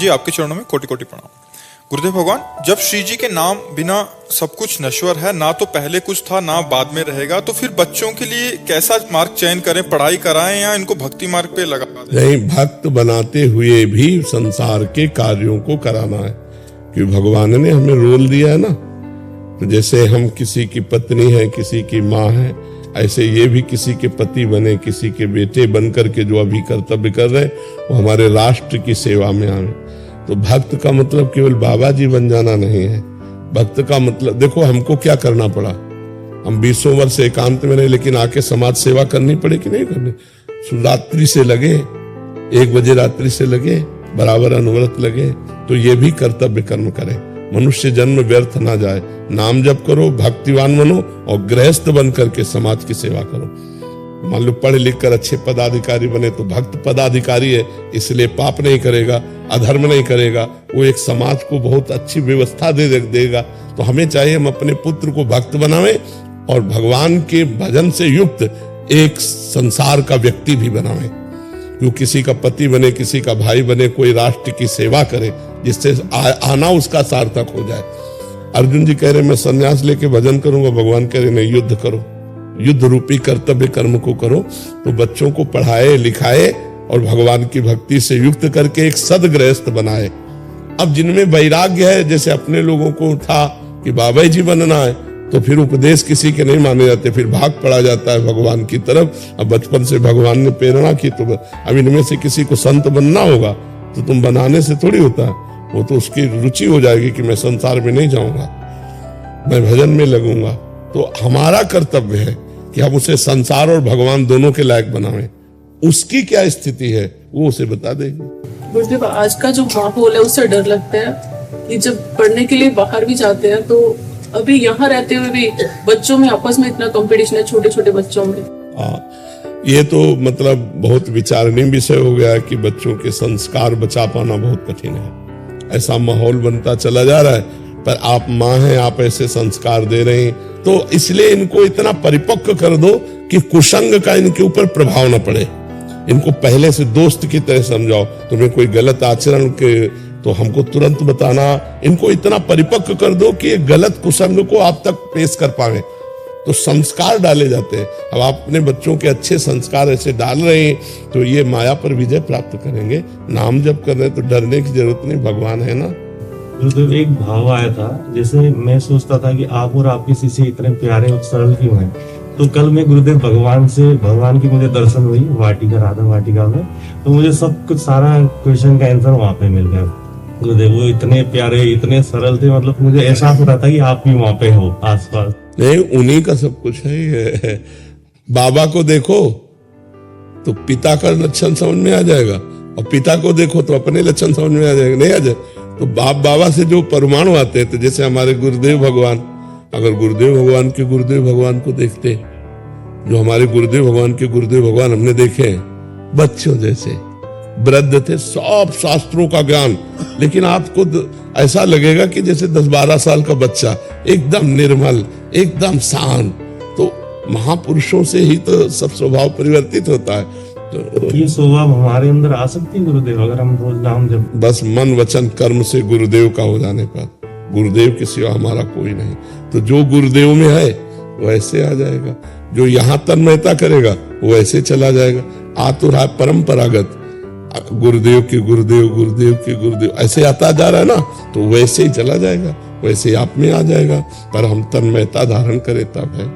जी आपके चरणों में कोटि कोटि प्रणाम। गुरुदेव भगवान, जब श्री जी के नाम बिना सब कुछ नश्वर है, ना तो पहले कुछ था ना बाद में रहेगा, तो फिर बच्चों के लिए कैसा मार्ग चयन करें? पढ़ाई कराएं या इनको भक्ति मार्ग पे लगा दें? नहीं, भक्त बनाते हुए भी संसार के कार्यों को कराना है, क्योंकि भगवान ने हमें रोल दिया है ना। तो जैसे हम किसी की पत्नी है, किसी की माँ है, ऐसे ये भी किसी के पति बने, किसी के बेटे बन करके जो अभी कर्तव्य कर रहे हैं वो हमारे राष्ट्र की सेवा में आवे। तो भक्त का मतलब केवल बाबा जी बन जाना नहीं है। भक्त का मतलब देखो, हमको क्या करना पड़ा, हम 20 वर्ष एकांत में रहे, लेकिन आके समाज सेवा करनी पड़े कि नहीं करनी? रात्रि से लगे, 1 बजे रात्रि से लगे, बराबर अनवरत लगे, तो ये भी कर्तव्य कर्म करें। मनुष्य जन्म व्यर्थ ना जाए, नाम जप करो, भक्तिवान बनो और गृहस्थ बन करके समाज की सेवा करो। मान लो पढ़ लिख कर अच्छे पदाधिकारी बने तो भक्त पदाधिकारी है, इसलिए पाप नहीं करेगा, अधर्म नहीं करेगा, वो एक समाज को बहुत अच्छी व्यवस्था दे देगा। तो हमें चाहिए हम अपने पुत्र को भक्त बनावें और भगवान के भजन से युक्त एक संसार का व्यक्ति भी बनावें। क्यों किसी का पति बने, किसी का भाई बने, कोई राष्ट्र की सेवा करे, जिससे आना उसका सार्थक हो जाए। अर्जुन जी कह रहे मैं संन्यास लेके भजन करूंगा, भगवान कह रहे नहीं, युद्ध करो, युद्ध रूपी कर्तव्य कर्म को करो। तो बच्चों को पढ़ाए लिखाए और भगवान की भक्ति से युक्त करके एक सदगृहस्थ बनाए। अब जिनमें वैराग्य है, जैसे अपने लोगों को था कि बाबा जी बनना है, तो फिर उपदेश किसी के नहीं माने जाते, फिर भाग पड़ा जाता है भगवान की तरफ। अब बचपन से भगवान ने प्रेरणा की, तो अब इनमें से किसी को संत बनना होगा तो तुम बनाने से थोड़ी होता है, वो तो उसकी रुचि हो जाएगी कि मैं संसार में नहीं जाऊंगा, मैं भजन में लगूंगा। तो हमारा कर्तव्य है कि हम उसे संसार और भगवान दोनों के लायक बनावें। उसकी क्या स्थिति है वो उसे बता देंगे। गुरुदेव, आज का जो माहौल है उससे डर लगता है कि जब पढ़ने के लिए बाहर भी जाते हैं तो अभी यहाँ रहते हुए भी बच्चों में आपस में इतना कंपटीशन है, छोटे छोटे बच्चों में। ये तो मतलब बहुत विचारणीय विषय हो गया है कि बच्चों के संस्कार बचा पाना बहुत कठिन है। ऐसा माहौल बनता चला जा रहा है, पर आप माँ हैं, आप ऐसे संस्कार दे रहे हैं, तो इसलिए इनको इतना परिपक्व कर दो कि कुसंग का इनके ऊपर प्रभाव न पड़े। इनको पहले से दोस्त की तरह समझाओ, तुम्हें कोई गलत आचरण के तो हमको तुरंत बताना। इनको इतना परिपक्व कर दो कि गलत कुसंग को आप तक पेश कर पाए, तो संस्कार डाले जाते हैं। अब आप अपने बच्चों के अच्छे संस्कार ऐसे डाल रहे हैं तो ये माया पर विजय प्राप्त करेंगे। नाम जप कर रहे हैं तो डरने की जरूरत नहीं, भगवान है ना। गुरुदेव, एक भाव आया था, जैसे मैं सोचता था कि आप और आपके शिष्य इतने प्यारे और सरल क्यों हैं। तो कल मैं गुरुदेव भगवान की मुझे दर्शन हुई वाटिका, राधा वाटिका में, तो मुझे सब कुछ सारा क्वेश्चन का आंसर वहां पे मिल गया। गुरुदेव वो इतने प्यारे, इतने सरल थे, मतलब मुझे एहसास हो रहा था कि आप भी वहां पे हो आसपास। नहीं, उन्हीं का सब कुछ है। बाबा को देखो तो पिता का लक्षण समझ में आ जाएगा, और पिता को देखो तो अपने लक्षण समझ में आ जाएगा। नहीं आ जाए तो बाबा से जो परमाणु आते हैं, तो जैसे हमारे गुरुदेव भगवान, अगर गुरुदेव भगवान के गुरुदेव भगवान को देखते, जो हमारे गुरुदेव भगवान के गुरुदेव भगवान हमने देखे हैं, बच्चों जैसे वृद्ध थे, सब शास्त्रों का ज्ञान, लेकिन आपको ऐसा लगेगा कि जैसे 10-12 साल का बच्चा, एकदम निर्मल, एकदम शांत। तो महापुरुषों से ही तो सब स्वभाव परिवर्तित होता है। तो ये स्वभाव हमारे अंदर आ सकती है गुरुदेव, अगर हम रोज नाम जब बस मन वचन कर्म से गुरुदेव का हो जाने पर। गुरुदेव के सिवा हमारा कोई नहीं। तो जो गुरुदेव में है वो ऐसे आ जाएगा, जो यहाँ तन्मयता करेगा वो ऐसे चला जाएगा। आ तो रहा परंपरागत, गुरुदेव के गुरुदेव, गुरुदेव के गुरुदेव, ऐसे आता जा रहा है ना, तो वैसे ही चला जाएगा, वैसे आप में आ जाएगा। पर हम तन्मयता धारण करें तब है।